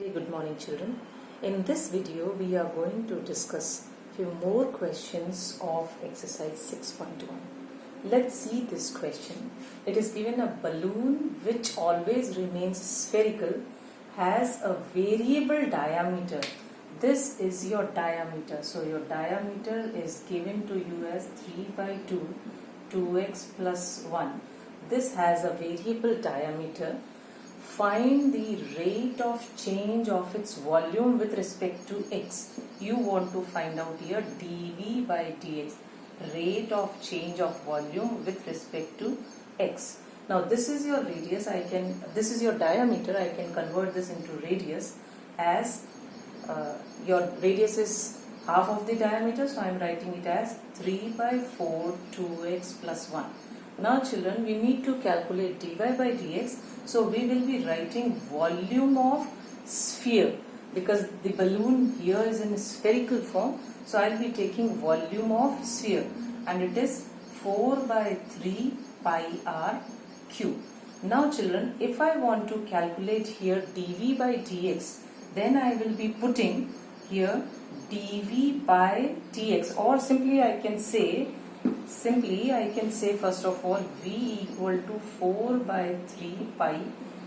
Very good morning, children. In this video we are going to discuss few more questions of exercise 6.1. Let's see this question. It is given a balloon which always remains spherical has a variable diameter. This is your diameter. So your diameter is given to you as 3 by 2, 2x plus 1. This has a variable diameter. Find the rate of change of its volume with respect to x. You want to find out here dV by dx, rate of change of volume with respect to x. Now this is your radius. This is your diameter. I can convert this into radius as your radius is half of the diameter, so I am writing it as 3 by 4 2x plus 1. Now children, we need to calculate dy by dx, so we will be writing volume of sphere because the balloon here is in spherical form, so I will be taking volume of sphere and it is 4 by 3 pi r cube. Now children, if I want to calculate here dv by dx, then I will be putting here dv by dx, or simply I can say first of all v equal to 4 by 3 pi.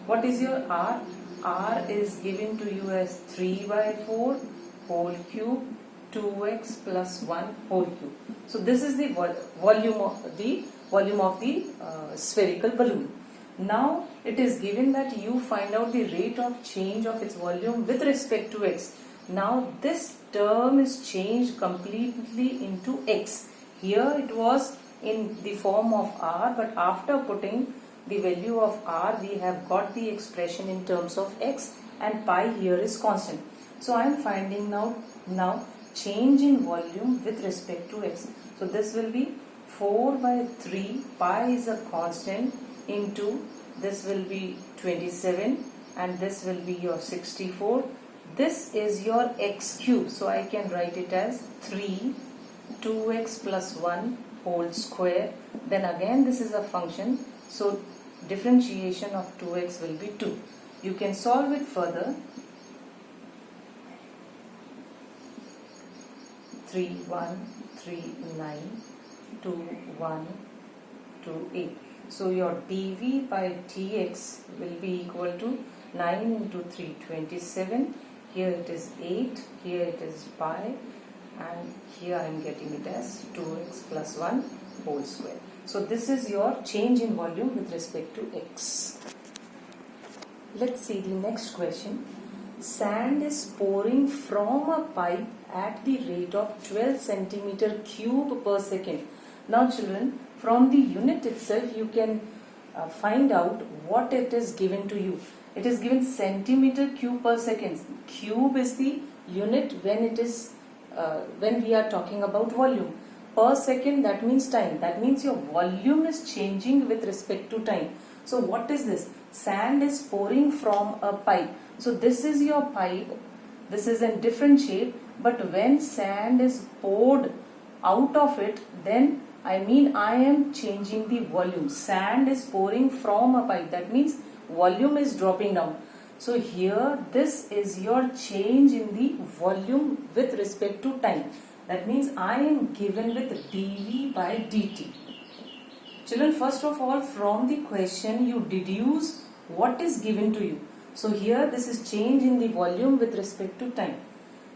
What is your r? R is given to you as 3 by 4 whole cube 2x plus 1 whole cube. So this is the volume of the spherical balloon. Now it is given that you find out the rate of change of its volume with respect to x. Now this term is changed completely into x. Here it was in the form of r, but after putting the value of r, we have got the expression in terms of x, and pi here is constant. So I am finding now change in volume with respect to x. So this will be 4 by 3, pi is a constant, into this will be 27 and this will be your 64. This is your x cube, so I can write it as 3 2x plus 1 whole square. Then again this is a function, so differentiation of 2x will be 2. You can solve it further. 3 1 3 9 2 1 2 8. So your dv by dx will be equal to 9 into 3 27. Here it is 8, here it is pi, and here I am getting it as 2x plus 1 whole square. So this is your change in volume with respect to x. Let's see the next question. Sand is pouring from a pipe at the rate of 12 centimeter cube per second. Now children, from the unit itself you can find out what it is given to you. It is given centimeter cube per second. Cube is the unit when we are talking about volume. Per second, that means time. That means your volume is changing with respect to time. So what is this? Sand is pouring from a pipe. So this is your pipe. This is in different shape. But when sand is poured out of it, then I am changing the volume. Sand is pouring from a pipe. That means volume is dropping down. So here this is your change in the volume with respect to time. That means I am given with dV by dt. Children, first of all, from the question you deduce what is given to you. So here this is change in the volume with respect to time.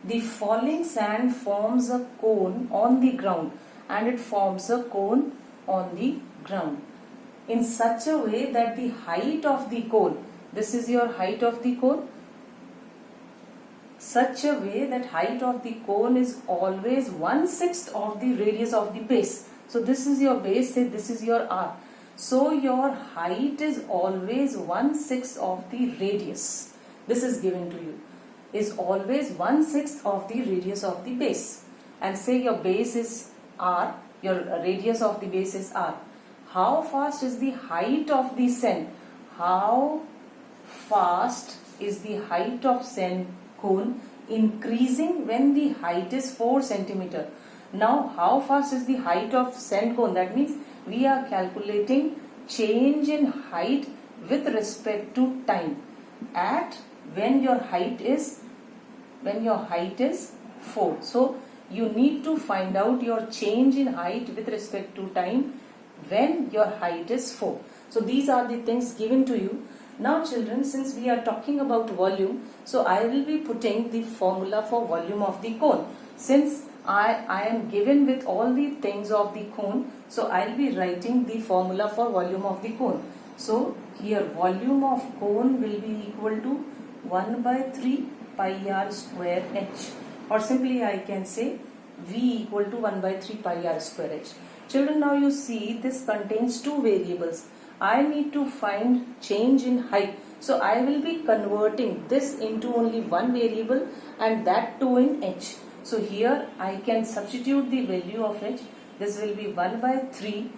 The falling sand forms a cone on the ground, and it forms a cone on the ground in such a way that the height of the cone, this is your height of the cone, such a way that height of the cone is always 1/6 of the radius of the base. So this is your base, say this is your r. So your height is always 1/6 of the radius. This is given to you. Is always 1/6 of the radius of the base. And say your base is r, your radius of the base is r. How fast is the height of the sand? How fast is the height of sand cone increasing when the height is 4 centimeter? Now how fast is the height of sand cone? That means we are calculating change in height with respect to time. At when your height is 4. So you need to find out your change in height with respect to time when your height is 4. So these are the things given to you. Now children, since we are talking about volume, so I will be putting the formula for volume of the cone. Since I am given with all the things of the cone, so I will be writing the formula for volume of the cone. So here volume of cone will be equal to 1 by 3 pi r square h, or simply I can say V equal to 1 by 3 pi r square h. Children, now you see this contains two variables. I need to find change in height. So I will be converting this into only one variable and that too in h. So here I can substitute the value of h. This will be 1 by 3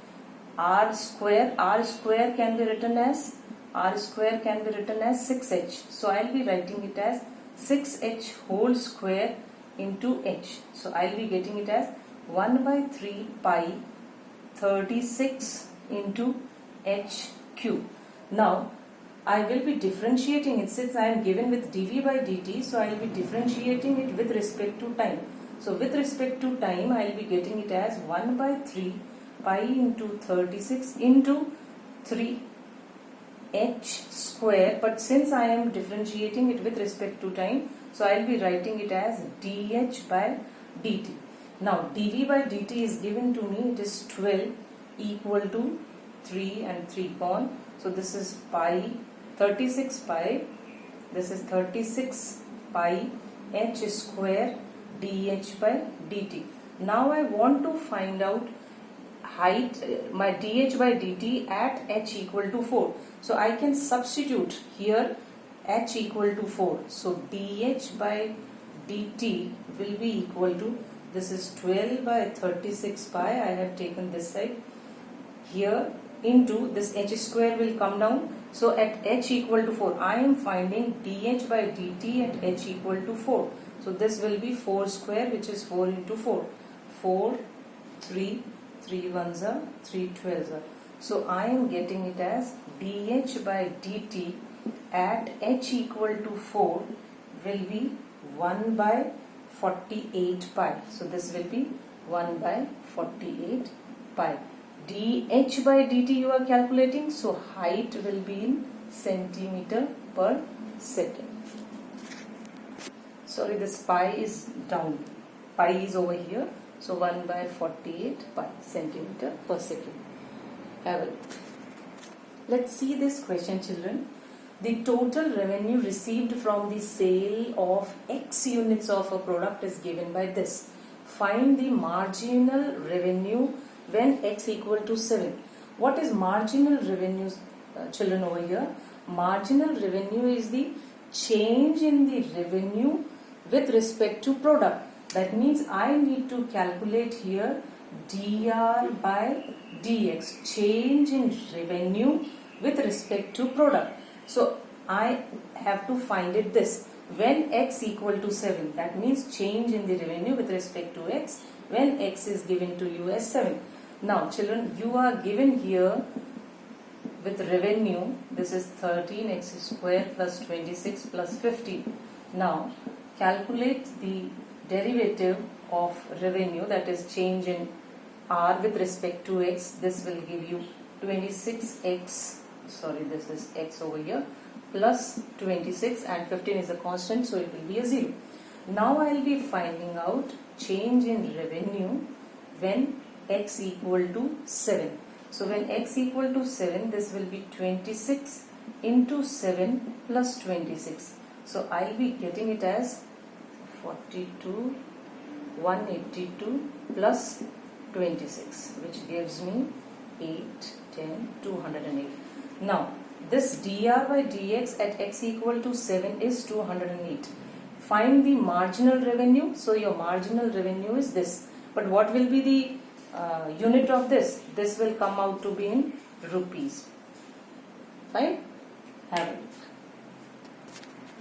r square. R square can be written as 6h. So I will be writing it as 6h whole square into h. So I will be getting it as 1 by 3 pi 36 into h cube. Now I will be differentiating it, since I am given with dv by dt, so I will be differentiating it with respect to time. So with respect to time, I will be getting it as 1 by 3 pi into 36 into 3 h square, but since I am differentiating it with respect to time, so I will be writing it as dh by dt. Now dv by dt is given to me, it is 12 equal to 3 and 3 gone. So this is pi 36 pi, this is 36 pi h square dh by dt. Now I want to find out height, my dh by dt at h equal to 4. So I can substitute here h equal to 4. So dh by dt will be equal to, this is 12 by 36 pi, I have taken this side, here into this h square will come down. So at h equal to 4, I am finding dh by dt at h equal to 4. So this will be 4 square, which is 4 into 4. 4, 3, 3 ones are 3 12s are. So I am getting it as dh by dt at h equal to 4 will be 1 by 48 pi. So this will be 1 by 48 pi. dh by dt you are calculating, so height will be in centimeter per second. Sorry, this pi is down, pi is over here, so 1 by 48 pi centimeter per second. Have a look. Let's see this question, children. The total revenue received from the sale of X units of a product is given by this. Find the marginal revenue when X equal to 7. What is marginal revenue, children, over here? Marginal revenue is the change in the revenue with respect to product. That means I need to calculate here dr by dx, change in revenue with respect to product. So I have to find it this, when x equal to 7, that means change in the revenue with respect to x when x is given to you as 7. Now children, you are given here with revenue, this is 13x square plus 26 plus 15. Now calculate the derivative of revenue, that is change in r with respect to x. This will give you 26x, sorry, this is x over here, plus 26, and 15 is a constant, so it will be a 0. Now I will be finding out change in revenue when x equal to 7. So when x equal to 7, this will be 26 into 7 plus 26. So I will be getting it as 42, 182 plus 26, which gives me 8, 10, 208. Now this dr by dx at x equal to 7 is 208. Find the marginal revenue. So your marginal revenue is this. But what will be the unit of this? This will come out to be in rupees. Fine? Have it.